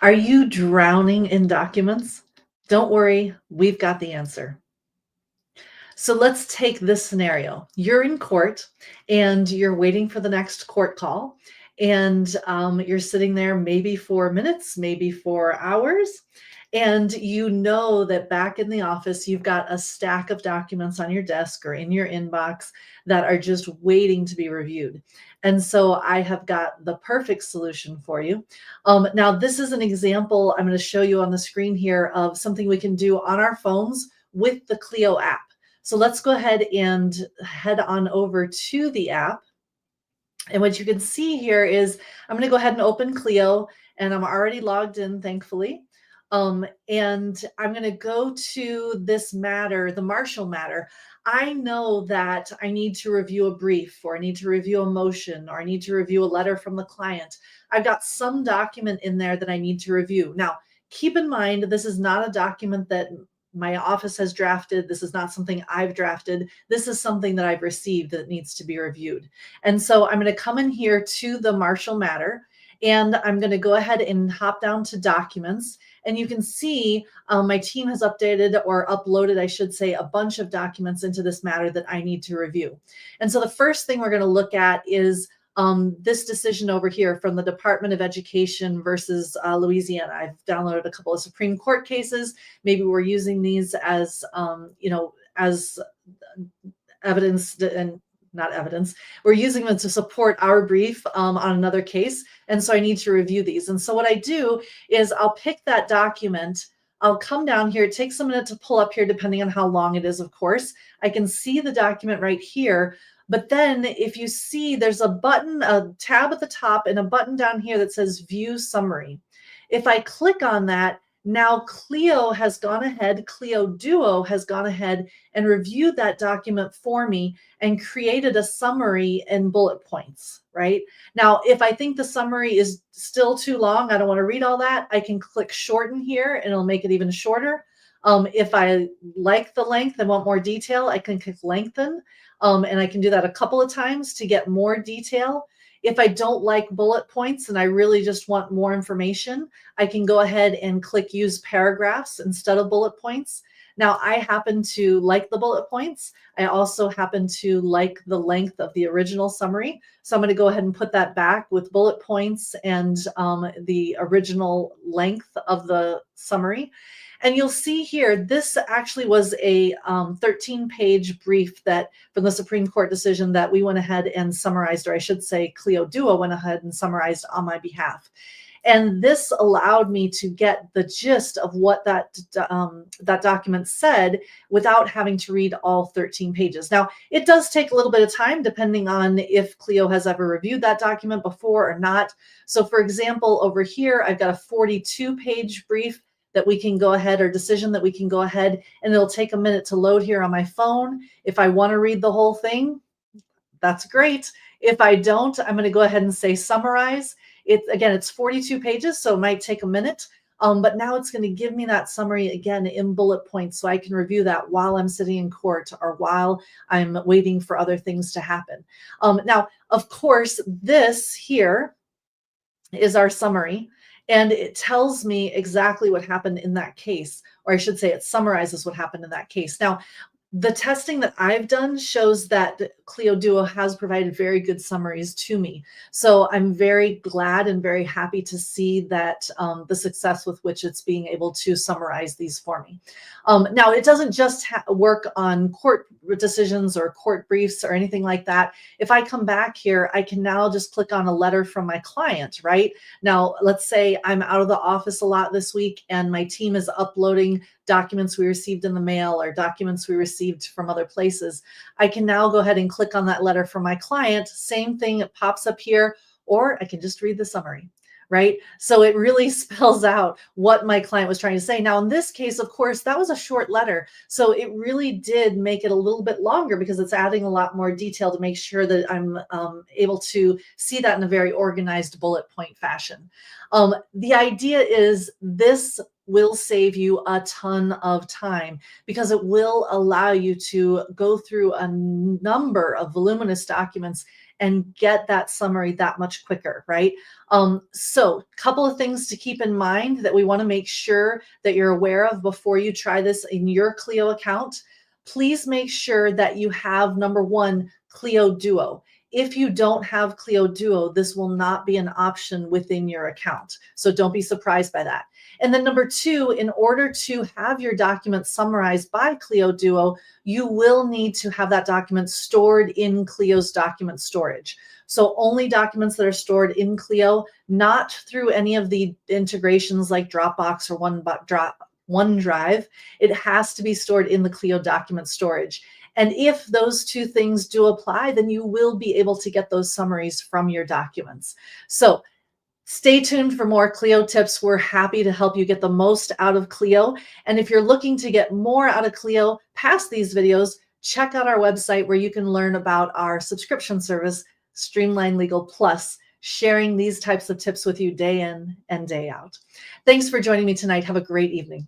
Are you drowning in documents? Don't worry, we've got the answer. So let's take this scenario. You're in court and you're waiting for the next court call, and you're sitting there maybe for minutes, maybe for hours. And you know that back in the office, you've got a stack of documents on your desk or in your inbox that are just waiting to be reviewed. And so I have got the perfect solution for you. Now, this is an example I'm going to show you on the screen here of something we can do on our phones with the Clio app. So let's go ahead and head on over to the app. And what you can see here is I'm going to go ahead and open Clio, and I'm already logged in, thankfully. And I'm going to go to this matter, the Marshall matter. I know that I need to review a brief, or I need to review a motion, or I need to review a letter from the client. I've got some document in there that I need to review. Now, keep in mind, this is not a document that my office has drafted. This is not something I've drafted. This is something that I've received that needs to be reviewed. And so I'm going to come in here to the Marshall matter, and I'm going to go ahead and hop down to documents. And you can see my team has updated, or uploaded, I should say, a bunch of documents into this matter that I need to review. And so the first thing we're going to look at is this decision over here from the Department of Education versus Louisiana. I've downloaded a couple of Supreme Court cases. Maybe we're using these as, as evidence, and not evidence. We're using them to support our brief on another case. And so I need to review these. And so what I do is I'll pick that document. I'll come down here. It takes a minute to pull up here, depending on how long it is, of course. I can see the document right here. But then if you see, there's a button, a tab at the top, and a button down here that says View Summary. If I click on that, now Clio has gone ahead, Clio Duo has gone ahead and reviewed that document for me and created a summary and bullet points, right? Now, if I think the summary is still too long, I don't want to read all that, I can click shorten here and it'll make it even shorter. If I like the length and want more detail, I can click lengthen. And I can do that a couple of times to get more detail. If I don't like bullet points and I really just want more information, I can go ahead and click use paragraphs instead of bullet points. Now, I happen to like the bullet points. I also happen to like the length of the original summary. So I'm going to go ahead and put that back with bullet points and the original length of the summary. And you'll see here, this actually was a 13-page brief that from the Supreme Court decision that we went ahead and summarized, or I should say Clio Duo went ahead and summarized on my behalf. And this allowed me to get the gist of what that document said without having to read all 13 pages. Now, it does take a little bit of time depending on if Clio has ever reviewed that document before or not. So for example, over here, I've got a 42-page brief that we can go ahead, or decision that we can go ahead, and it'll take a minute to load here on my phone. If I want to read the whole thing, that's great. If I don't, I'm going to go ahead and say summarize. Again, it's 42 pages, so it might take a minute, but now it's going to give me that summary again in bullet points, so I can review that while I'm sitting in court or while I'm waiting for other things to happen. Now, of course, this here is our summary. And it tells me exactly what happened in that case, or I should say it summarizes what happened in that case. Now, the testing that I've done shows that Clio Duo has provided very good summaries to me. So I'm very glad and very happy to see that the success with which it's being able to summarize these for me. Now, it doesn't just work on court decisions or court briefs or anything like that. If I come back here, I can now just click on a letter from my client, right? Now, let's say I'm out of the office a lot this week and my team is uploading documents we received in the mail or documents we received from other places. I can now go ahead and click on that letter from my client. Same thing, it pops up here, or I can just read the summary, right? So it really spells out what my client was trying to say. Now, in this case, of course, that was a short letter. So it really did make it a little bit longer because it's adding a lot more detail to make sure that I'm able to see that in a very organized bullet point fashion. The idea is this will save you a ton of time because it will allow you to go through a number of voluminous documents and get that summary that much quicker, right? So a couple of things to keep in mind that we want to make sure that you're aware of before you try this in your Clio account. Please make sure that you have, number one, Clio Duo. If you don't have Clio Duo, this will not be an option within your account. So don't be surprised by that. And then number two, in order to have your document summarized by Clio Duo, you will need to have that document stored in Clio's document storage. So only documents that are stored in Clio, not through any of the integrations like Dropbox or OneDrive. It has to be stored in the Clio document storage. And if those two things do apply, then you will be able to get those summaries from your documents. So stay tuned for more Clio tips. We're happy to help you get the most out of Clio. And if you're looking to get more out of Clio past these videos, check out our website where you can learn about our subscription service, Streamline Legal Plus, sharing these types of tips with you day in and day out. Thanks for joining me tonight. Have a great evening.